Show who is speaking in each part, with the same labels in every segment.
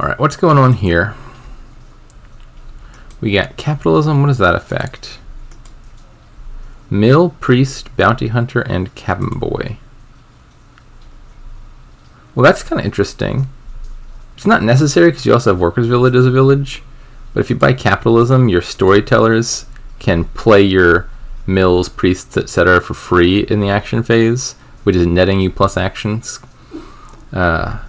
Speaker 1: Alright, what's going on here? We got capitalism. What does that affect? Mill, priest, bounty hunter, and cabin boy. Well, that's kind of interesting. It's not necessary because you also have workers' village as a village. But if you buy capitalism, your storytellers can play your mills, priests, etc. for free in the action phase, which is netting you plus actions. I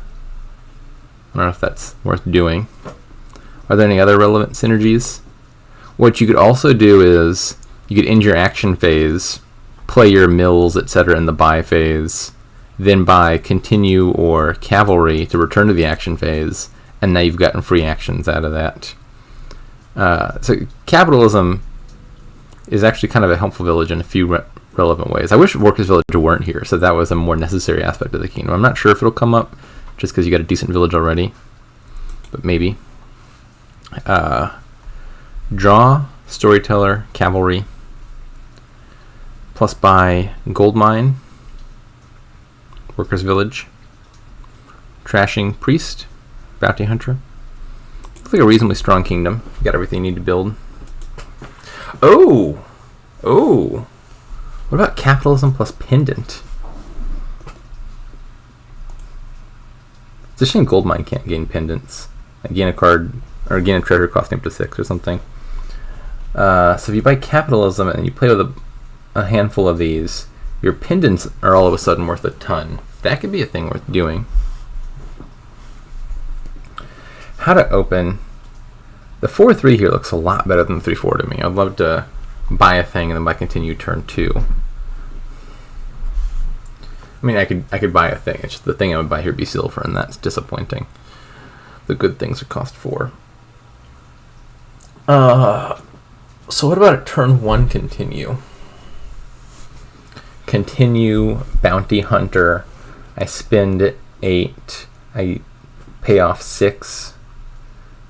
Speaker 1: don't know if that's worth doing. Are there any other relevant synergies? What you could also do is you could end your action phase, play your mills, etc. in the buy phase, then buy continue or cavalry to return to the action phase, and now you've gotten free actions out of that. So capitalism is actually kind of a helpful village in a few relevant ways. I wish workers' village weren't here, so that was a more necessary aspect of the kingdom. I'm not sure if it'll come up just because you got a decent village already, but maybe. Draw, storyteller, cavalry, plus buy gold mine, workers' village, trashing priest, bounty hunter. Looks like a reasonably strong kingdom. You got everything you need to build. Oh! What about capitalism plus pendant? It's a shame gold mine can't gain pendants. Like gain a card, or gain a treasure costing up to 6 or something. So if you buy capitalism and you play with a handful of these, your pendants are all of a sudden worth a ton. That could be a thing worth doing. How to open. The 4-3 here looks a lot better than 3-4 to me. I'd love to buy a thing and then buy continue turn 2. I mean, I could buy a thing. It's just the thing I would buy here would be silver, and that's disappointing. The good things are cost 4. So what about a turn 1 continue? Continue, bounty hunter. I spend 8. I pay off 6.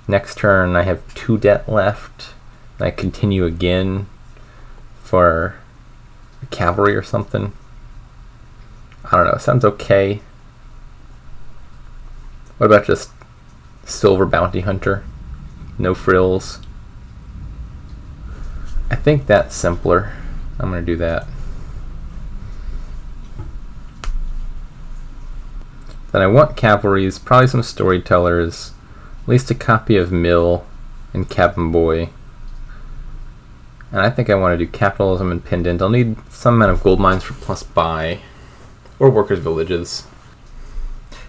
Speaker 1: Next turn I have 2 debt left. I continue again for cavalry or something. I don't know, sounds okay. What about just silver bounty hunter? No frills. I think that's simpler. I'm going to do that. Then I want cavalries, probably some storytellers, at least a copy of Mill and Cabin Boy. And I think I want to do capitalism and pendant. I'll need some amount of gold mines for plus buy. Or workers' villages.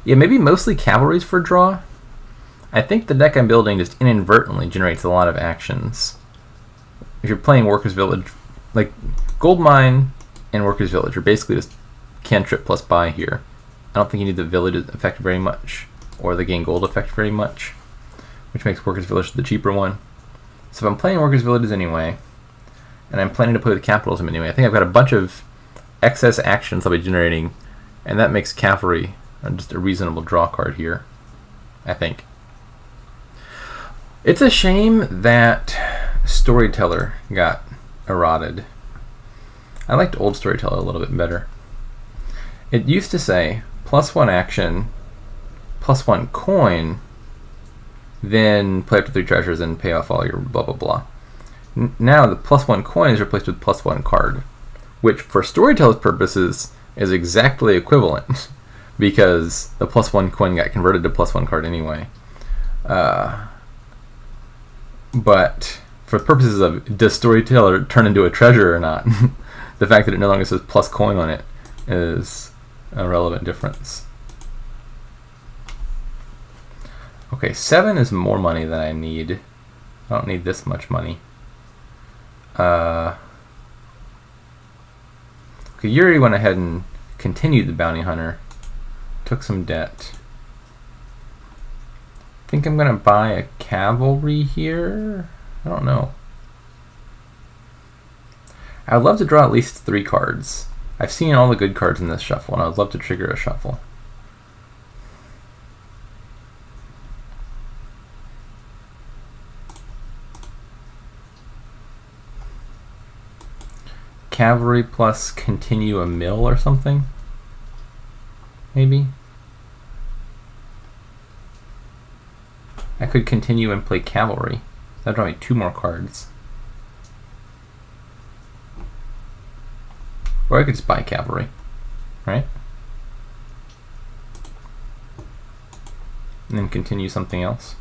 Speaker 1: Yeah, maybe mostly cavalries for draw. I think the deck I'm building just inadvertently generates a lot of actions. If you're playing workers' village, like gold mine and workers' village are basically just cantrip plus buy here. I don't think you need the village effect very much, or the gain gold effect very much, which makes workers' village the cheaper one. So if I'm playing workers' villages anyway, and I'm planning to play with capitalism anyway, I think I've got a bunch of excess actions I'll be generating, and that makes cavalry just a reasonable draw card here, I think. It's a shame that Storyteller got eroded. I liked Old Storyteller a little bit better. It used to say +1 action, +1 coin, then play up to 3 treasures and pay off all your blah blah blah. Now the +1 coin is replaced with +1 card, which for Storyteller's purposes is exactly equivalent because the +1 coin got converted to +1 card anyway. But for purposes of does Storyteller turn into a treasure or not, the fact that it no longer says plus coin on it is a relevant difference. Okay, 7 is more money than I need. I don't need this much money. Okay, Yuri went ahead and continued the bounty hunter. Took some debt. I think I'm gonna buy a cavalry here. I don't know. I would love to draw at least 3 cards. I've seen all the good cards in this shuffle, and I would love to trigger a shuffle. Cavalry plus continue a mill or something? Maybe? I could continue and play cavalry. That'd draw me 2 more cards. Or I could just buy cavalry, right? And then continue something else.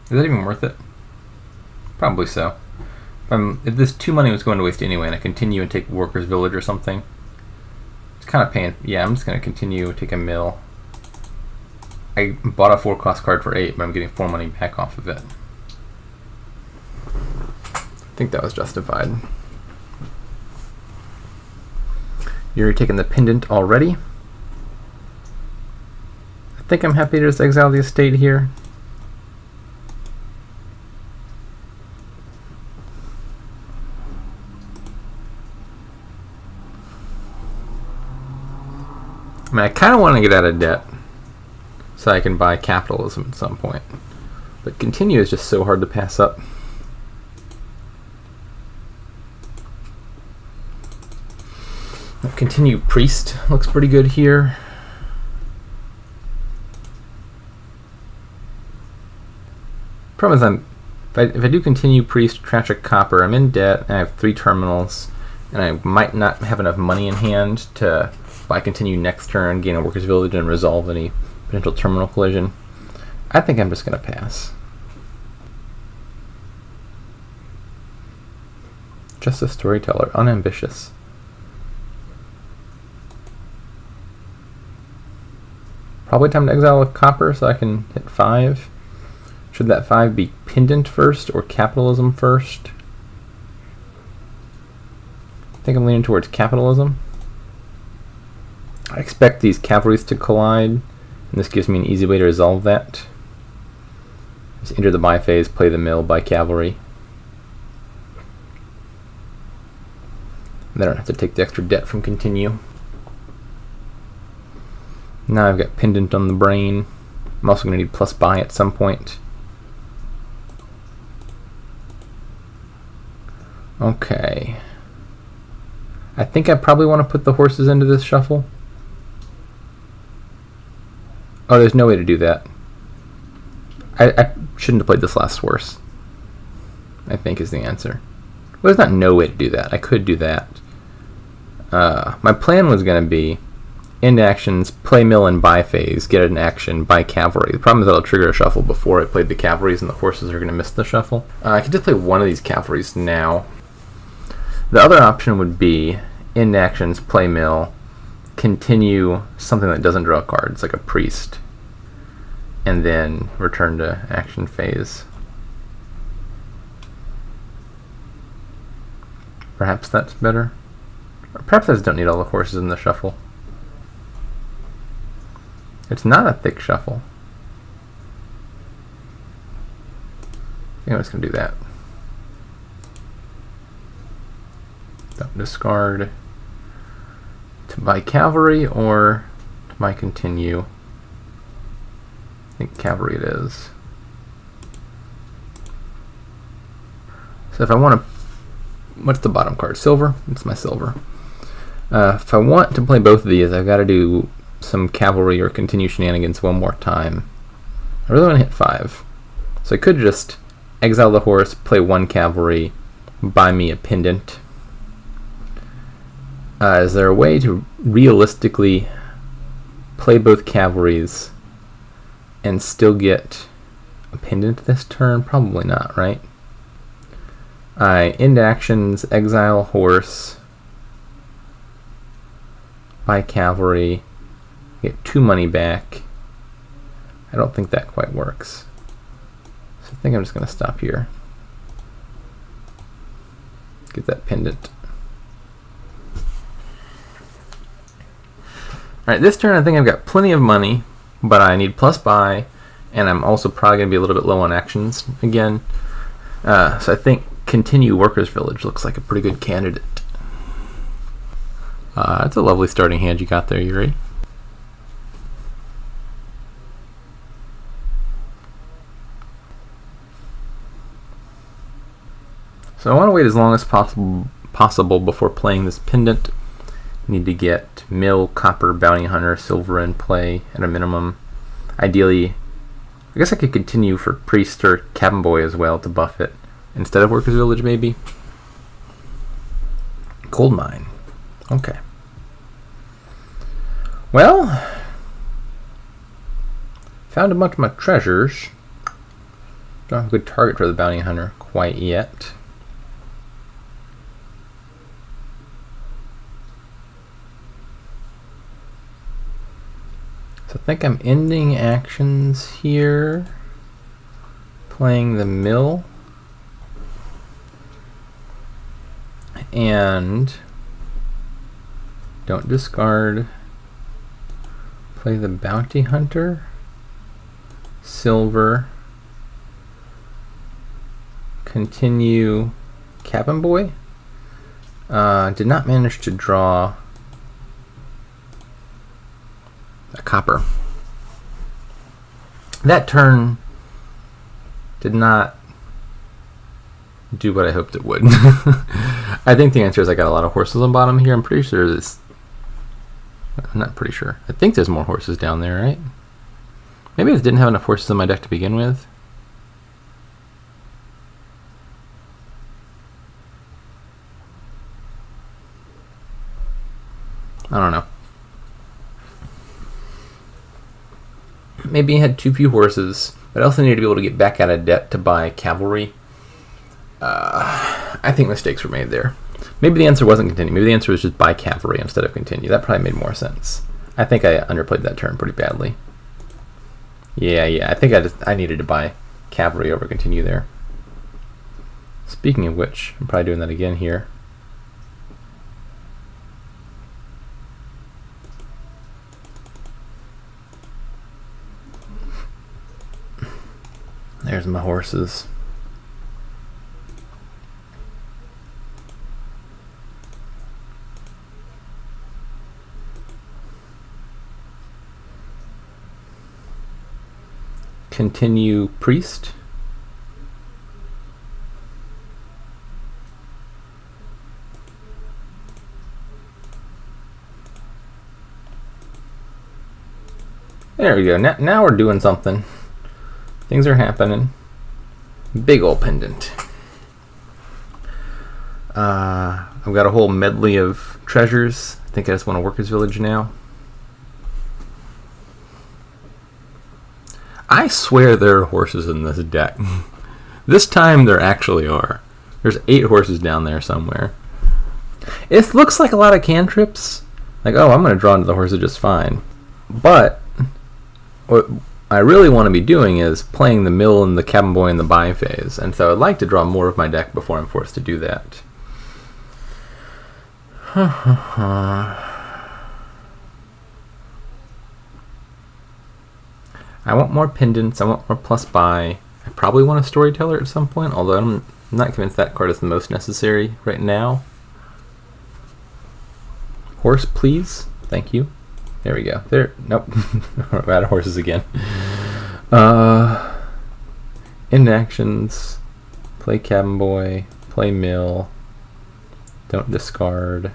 Speaker 1: Is that even worth it? Probably so. If this 2 money was going to waste anyway, and I continue and take Workers' Village or something, it's kind of paying. Yeah, I'm just going to continue, take a mill. I bought a 4-cost card for 8, but I'm getting 4 money back off of it. I think that was justified. You're taking the pendant already. I think I'm happy to just exile the estate here. I mean, I kind of want to get out of debt so I can buy capitalism at some point. But continue is just so hard to pass up. Continue priest looks pretty good here. Problem is, if I do continue priest, tragic copper, I'm in debt, and I have 3 terminals, and I might not have enough money in hand to buy continue next turn, gain a Workers' Village, and resolve any potential terminal collision. I think I'm just going to pass. Just a storyteller, unambitious. Probably time to exile a copper so I can hit 5. Should that 5 be pendant first or capitalism first? I think I'm leaning towards capitalism. I expect these cavalries to collide, and this gives me an easy way to resolve that. Just enter the buy phase, play the mill, buy cavalry. And then I don't have to take the extra debt from continue. Now I've got pendant on the brain. I'm also going to need plus buy at some point. Okay. I think I probably want to put the horses into this shuffle. Oh, there's no way to do that. I shouldn't have played this last horse, I think is the answer. Well, there's not no way to do that. I could do that. My plan was going to be end actions, play mill and buy phase, get an action, buy cavalry. The problem is that I'll trigger a shuffle before I played the cavalries and the horses are going to miss the shuffle. I could just play one of these cavalries now. The other option would be end actions, play mill, continue something that doesn't draw cards, like a priest, and then return to action phase. Perhaps that's better. Or perhaps I just don't need all the horses in the shuffle. It's not a thick shuffle. I think I'm just going to do that. Don't discard to buy cavalry or to buy continue. I think cavalry it is. So if I want to, what's the bottom card? Silver? It's my silver. If I want to play both of these, I've got to do some cavalry or continue shenanigans one more time. I really want to hit 5. So I could just exile the horse, play 1 cavalry, buy me a pendant. Is there a way to realistically play both cavalries and still get a pendant this turn? Probably not, right? I end actions, exile horse, buy cavalry, get 2 money back. I don't think that quite works. So I think I'm just going to stop here. Get that pendant. Alright, this turn I think I've got plenty of money, but I need plus buy, and I'm also probably going to be a little bit low on actions again. So I think continue Workers' Village looks like a pretty good candidate. That's a lovely starting hand you got there, Yuri. So I want to wait as long as possible possible before playing this pendant. Need to get mill, copper, bounty hunter, silver in play at a minimum. Ideally, I guess I could continue for priest or cabin boy as well to buff it instead of workers village maybe. Gold mine. Okay. Well, found a bunch of my treasures. Don't have a good target for the bounty hunter quite yet. So I think I'm ending actions here, playing the mill, and don't discard, play the bounty hunter, silver, continue cabin boy. Did not manage to draw a copper. That turn did not do what I hoped it would. I think the answer is I got a lot of horses on bottom here. I'm pretty sure this. I'm not pretty sure. I think there's more horses down there, right? Maybe I didn't have enough horses in my deck to begin with. I don't know. Maybe I had too few horses, but I also needed to be able to get back out of debt to buy cavalry. I think mistakes were made there. Maybe the answer wasn't continue. Maybe the answer was just buy cavalry instead of continue. That probably made more sense. I think I underplayed that turn pretty badly. Yeah. I think I needed to buy cavalry over continue there. Speaking of which, I'm probably doing that again here. There's my horses. Continue priest. There we go. Now we're doing something. Things are happening. Big ol' pendant. I've got a whole medley of treasures. I think I just want to workers village now. I swear there are horses in this deck. This time there actually are. There's 8 horses down there somewhere. It looks like a lot of cantrips. Like, oh, I'm going to draw into the horses just fine. But what I really want to be doing is playing the mill and the cabin boy in the buy phase. And so I'd like to draw more of my deck before I'm forced to do that. I want more pendants, I want more plus buy. I probably want a storyteller at some point, although I'm not convinced that card is the most necessary right now. Horse, please. Thank you. There we go. There. Nope. We're out of horses again. End actions. Play cabin boy. Play mill. Don't discard.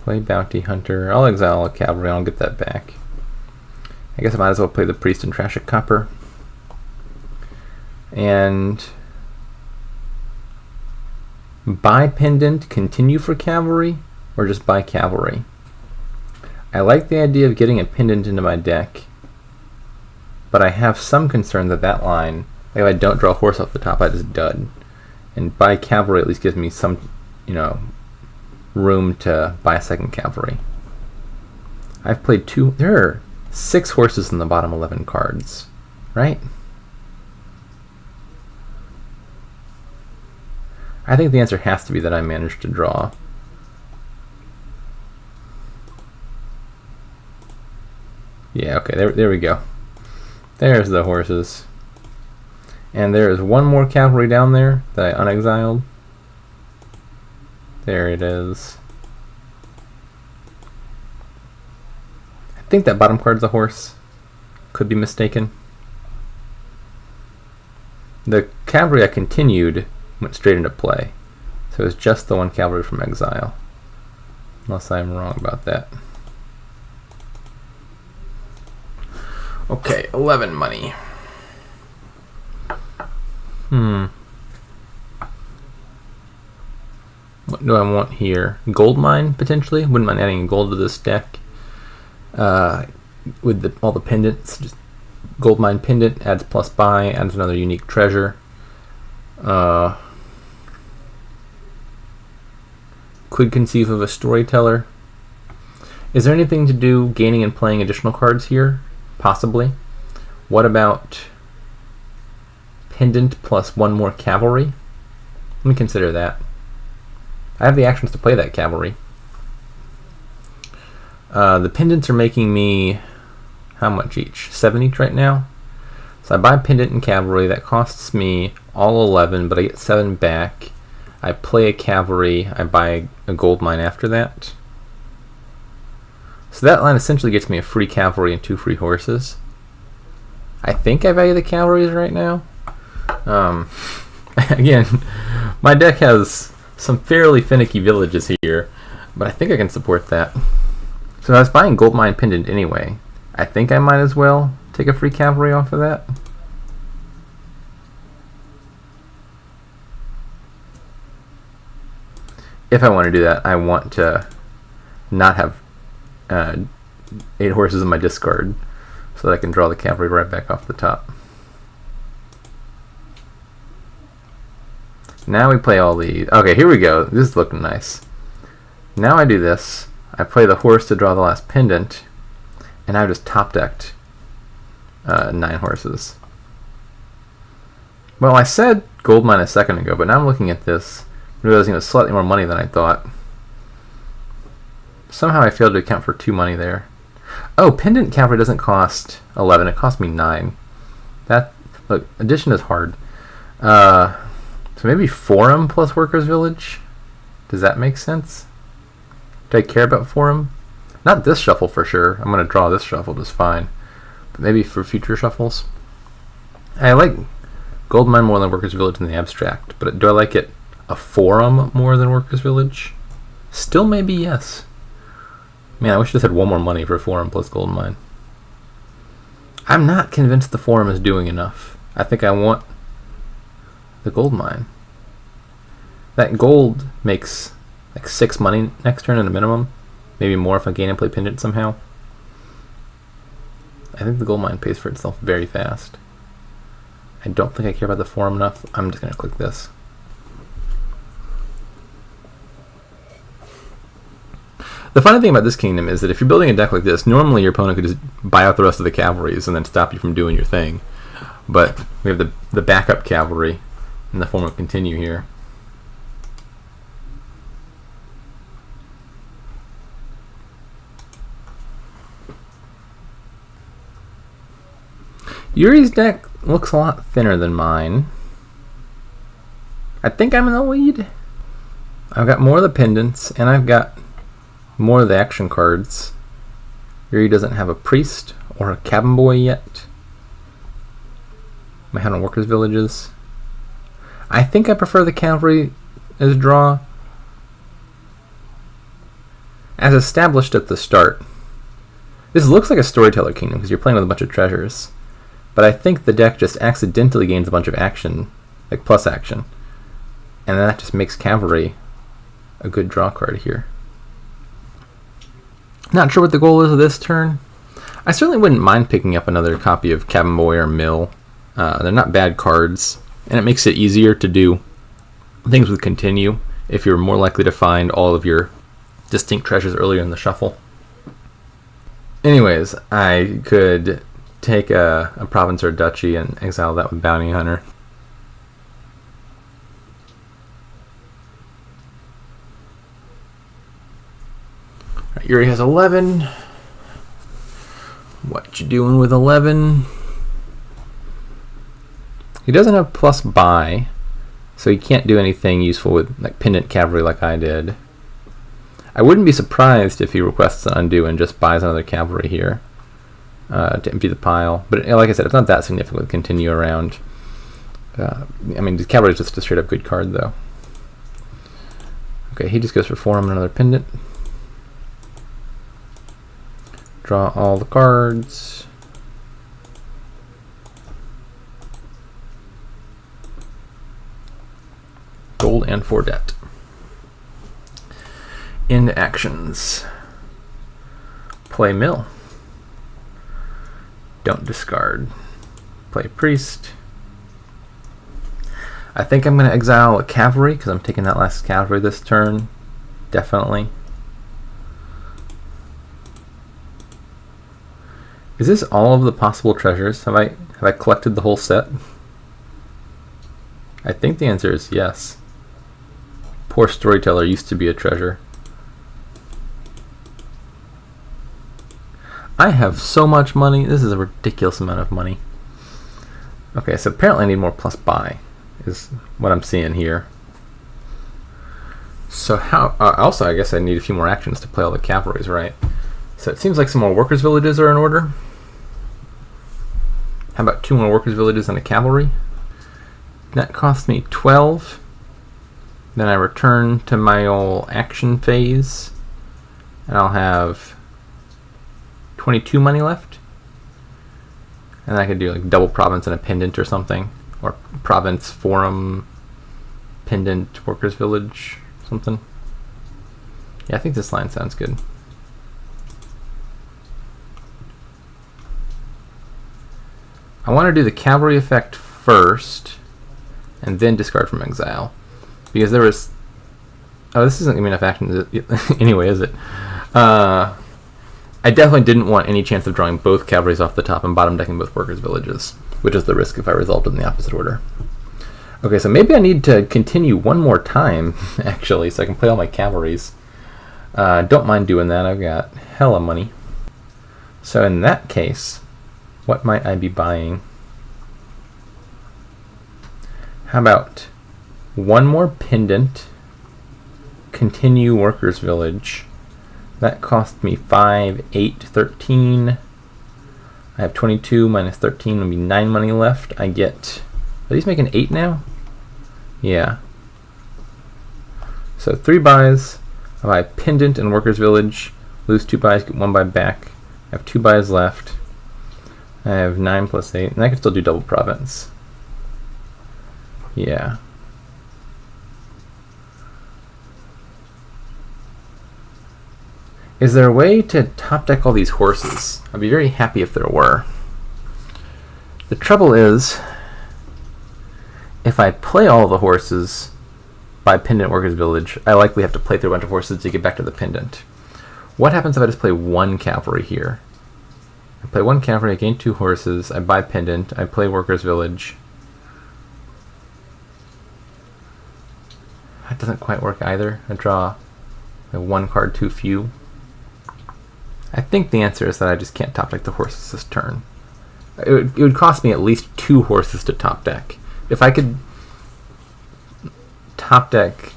Speaker 1: Play bounty hunter. I'll exile a cavalry. I'll get that back. I guess I might as well play the priest and trash a copper. And buy pendant, continue for cavalry, or just buy cavalry. I like the idea of getting a pendant into my deck, but I have some concern that that line, like if I don't draw a horse off the top, I just dud. And buy cavalry at least gives me some, room to buy a second cavalry. I've played 2. There are 6 horses in the bottom 11 cards, right? I think the answer has to be that I managed to draw. Yeah, okay, there we go. There's the horses. And there is one more cavalry down there that I unexiled. There it is. I think that bottom card's a horse. Could be mistaken. The cavalry I continued went straight into play. So it was just the 1 cavalry from exile. Unless I'm wrong about that. Okay, 11 money. What do I want here? Gold mine, potentially? Wouldn't mind adding gold to this deck. With all the pendants. Just gold mine pendant, adds plus buy, adds another unique treasure. Could conceive of a storyteller. Is there anything to do gaining and playing additional cards here? Possibly. What about pendant plus 1 more cavalry? Let me consider that. I have the actions to play that cavalry. The pendants are making me how much each? 7 each right now. So I buy pendant and cavalry. That costs me all 11, but I get 7 back. I play a cavalry. I buy a gold mine after that. So that line essentially gets me a free cavalry and 2 free horses. I think I value the cavalries right now. Again, my deck has some fairly finicky villages here, but I think I can support that. So I was buying gold mine pendant anyway. I think I might as well take a free cavalry off of that. If I want to do that, I want to not have 8 horses in my discard so that I can draw the cavalry right back off the top. Now we play all these. Okay, here we go. This is looking nice. Now I do this. I play the horse to draw the last pendant, and I've just top decked 9 horses. Well, I said gold mine a second ago, but now I'm looking at this, realizing it was slightly more money than I thought. Somehow I failed to account for 2 money there. Oh, pendant cavalry doesn't cost 11, it cost me 9. That, look, addition is hard. So maybe Forum plus Workers' Village? Does that make sense? Do I care about Forum? Not this shuffle for sure. I'm going to draw this shuffle just fine. But maybe for future shuffles. I like Gold Mine more than Workers' Village in the abstract, but do I like it a Forum more than Workers' Village? Still maybe yes. Man, I wish I just had 1 more money for Forum plus Gold Mine. I'm not convinced the Forum is doing enough. I think I want the gold mine. That gold makes like 6 money next turn at a minimum. Maybe more if I gain and play pendant somehow. I think the gold mine pays for itself very fast. I don't think I care about the Forum enough. I'm just going to click this. The funny thing about this kingdom is that if you're building a deck like this, normally your opponent could just buy out the rest of the cavalries and then stop you from doing your thing. But we have the backup cavalry in the form of continue here. Yuri's deck looks a lot thinner than mine. I think I'm in the lead. I've got more of the pendants, and I've got more of the action cards. Yuri doesn't have a priest or a cabin boy yet. My hand on workers' villages. I think I prefer the cavalry as draw. As established at the start, this looks like a storyteller kingdom because you're playing with a bunch of treasures. But I think the deck just accidentally gains a bunch of action, like plus action. And that just makes cavalry a good draw card here. Not sure what the goal is of this turn. I certainly wouldn't mind picking up another copy of Cabin Boy or Mill. They're not bad cards, and it makes it easier to do things with continue if you're more likely to find all of your distinct treasures earlier in the shuffle. Anyways, I could take a province or a duchy and exile that with Bounty Hunter. Right, Yuri has 11. What you doing with 11? He doesn't have plus buy, so he can't do anything useful with like pendant cavalry like I did. I wouldn't be surprised if he requests an undo and just buys another cavalry here to empty the pile. But like I said, it's not that significant with continue around. I mean, the cavalry is just a straight up good card, though. Okay, he just goes for Forum and another pendant. Draw all the cards. Gold and 4 debt. Into actions. Play mill. Don't discard. Play priest. I think I'm going to exile a cavalry because I'm taking that last cavalry this turn. Definitely. Is this all of the possible treasures? Have I collected the whole set? I think the answer is yes. Poor storyteller used to be a treasure. I have so much money. This is a ridiculous amount of money. Okay, so apparently I need more plus buy, is what I'm seeing here. So how? Also, I guess I need a few more actions to play all the cavalries, right? So it seems like some more workers' villages are in order. How about 2 more workers' villages and a cavalry? That cost me 12. Then I return to my old action phase, and I'll have 22 money left. And I could do like double province and a pendant or something, or province, forum, pendant, workers' village, something. Yeah, I think this line sounds good. I want to do the cavalry effect first, and then discard from exile, because there was. Oh, this isn't gonna be enough action anyway, is it? I definitely didn't want any chance of drawing both cavalries off the top and bottom decking both workers' villages, which is the risk if I resolved in the opposite order. Okay, so maybe I need to continue one more time, actually, so I can play all my cavalries. Don't mind doing that, I've got hella money. So in that case, what might I be buying? How about 1 more pendant, continue workers' village. That cost me 5, 8, 13. I have 22 minus 13 would be 9 money left. I get, are these making 8 now? Yeah. So 3 buys. I buy pendant and workers' village. Lose 2 buys, get 1 buy back. I have 2 buys left. I have 9 plus 8, and I can still do double province. Yeah. Is there a way to top deck all these horses? I'd be very happy if there were. The trouble is, if I play all the horses by pendant workers village, I likely have to play through a bunch of horses to get back to the pendant. What happens if I just play 1 cavalry here? I play 1 cavalry, I gain 2 horses, I buy pendant, I play workers village. That doesn't quite work either. I draw 1 card too few. I think the answer is that I just can't top deck the horses this turn. It would cost me at least 2 horses to top deck. If I could top deck,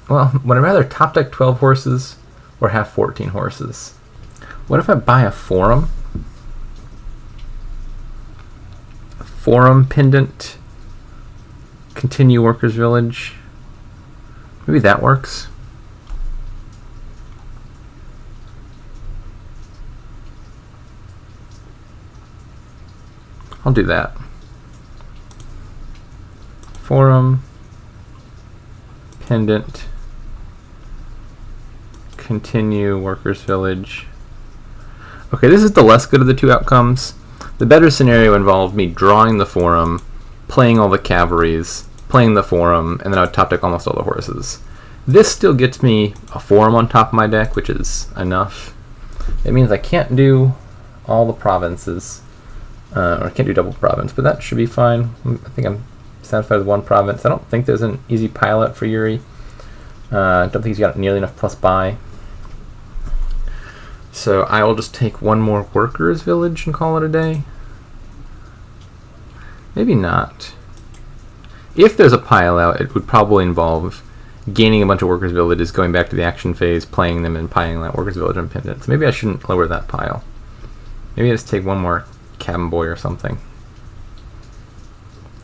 Speaker 1: well, would I rather top deck 12 horses or have 14 horses? What if I buy a forum? Forum pendant, continue workers village. Maybe that works. I'll do that. Forum, pendant, continue workers village. Okay, this is the less good of the 2 outcomes. The better scenario involved me drawing the forum, playing all the cavalries, playing the forum, and then I would top deck almost all the horses. This still gets me a forum on top of my deck, which is enough. It means I can't do all the provinces, or I can't do double province, but that should be fine. I think I'm satisfied with 1 province. I don't think there's an easy pilot for Yuri. I don't think he's got nearly enough plus buy. So I will just take 1 more workers village and call it a day. Maybe not. If there's a pile out, it would probably involve gaining a bunch of workers villages, going back to the action phase, playing them, and piling that workers village and pendant. So maybe I shouldn't lower that pile. Maybe I just take 1 more cabin boy or something.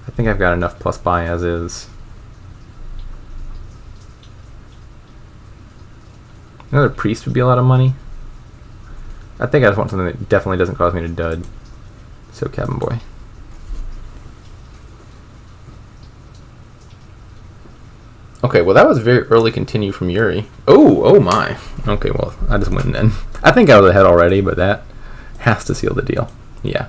Speaker 1: I think I've got enough plus buy as is. Another priest would be a lot of money. I think I just want something that definitely doesn't cause me to dud. So cabin boy. Okay, well that was a very early continue from Yuri. Oh my. Okay, well I just went in. I think I was ahead already, but that has to seal the deal. Yeah.